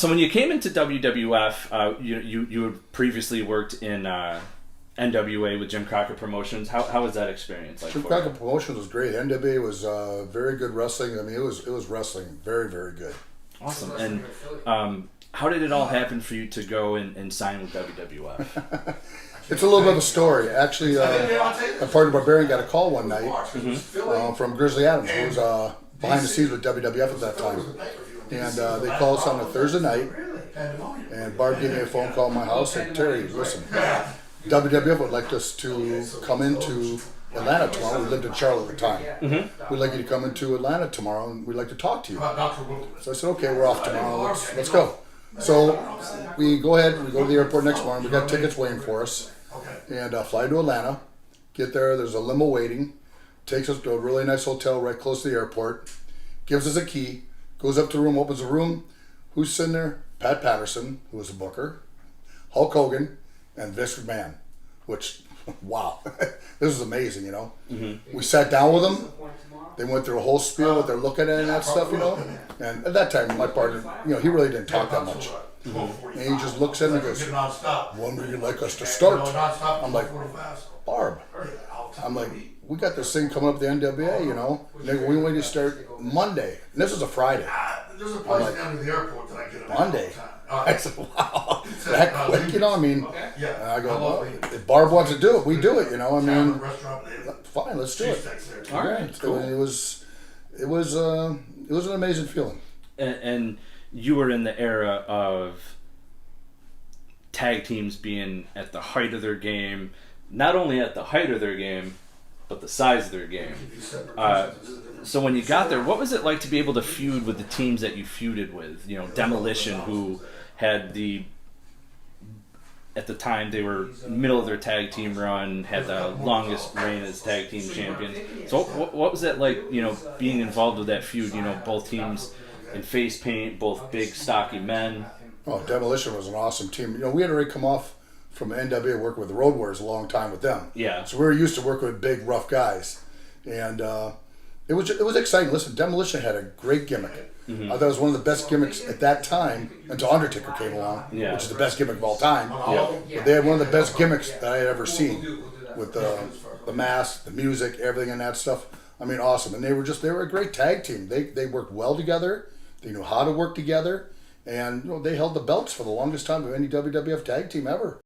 So when you came into WWF, you had previously worked in NWA with Jim Crockett Promotions. How was that experience like? Jim Crockett Promotions was great. NWA was very good wrestling. I mean, it was wrestling very, very good. Awesome. And how did it all happen for you to go and sign with WWF? It's a little bit of a story. Actually, a part of Barbarian got a call one night from Grizzly Adams, who was behind the scenes with WWF at that time. And they called us on a Thursday night, and Barb gave me a phone call at my house and said, Terry, listen, WWF would like us to come into Atlanta tomorrow. We lived in Charlotte at the time. We'd like you to come into Atlanta tomorrow, and we'd like to talk to you. So I said, okay, we're off tomorrow. Let's go. So we go ahead. We go to the airport next morning. We got tickets waiting for us, and fly to Atlanta. Get there. There's a limo waiting. Takes us to a really nice hotel right close to the airport. Gives us a key. Goes up to the room. Opens the room. Who's sitting there? Pat Patterson, who was a booker, Hulk Hogan, and Vince McMahon. Which, wow, this is amazing. You know, we sat down with them. They went through a whole spiel, what they're looking at and that stuff, you know. And at that time, my partner, you know, he really didn't talk that much. And he just looks at me and goes, when would you like us to start? I'm like, Barb. I'm like, we got this thing coming up the NWA, you know. And they go, we want you to start Monday. And this is a Friday. I'm like, Monday? I said, wow, that quick, you know, I mean, and I go, well, if Barb wants to do it, we do it, you know, I mean, fine, let's do it. All right, cool. It was an amazing feeling. And you were in the era of tag teams being at the height of their game, not only at the height of their game, but the size of their game. So when you got there, what was it like to be able to feud with the teams that you feuded with? You know, Demolition, who had at the time they were middle of their tag team run, had the longest reign as tag team champions. So what was that like, you know, being involved with that feud, you know, both teams in face paint, both big stocky men? Oh, Demolition was an awesome team. You know, we had already come off from NWA working with the Road Warriors a long time with them. Yeah. So we were used to working with big, rough guys. And it was exciting. Listen, Demolition had a great gimmick. I thought it was one of the best gimmicks at that time until Undertaker came along, which is the best gimmick of all time. But they had one of the best gimmicks that I had ever seen with the mask, the music, everything and that stuff. I mean, awesome. And they were a great tag team. They worked well together. They knew how to work together. And you know, they held the belts for the longest time of any WWF tag team ever.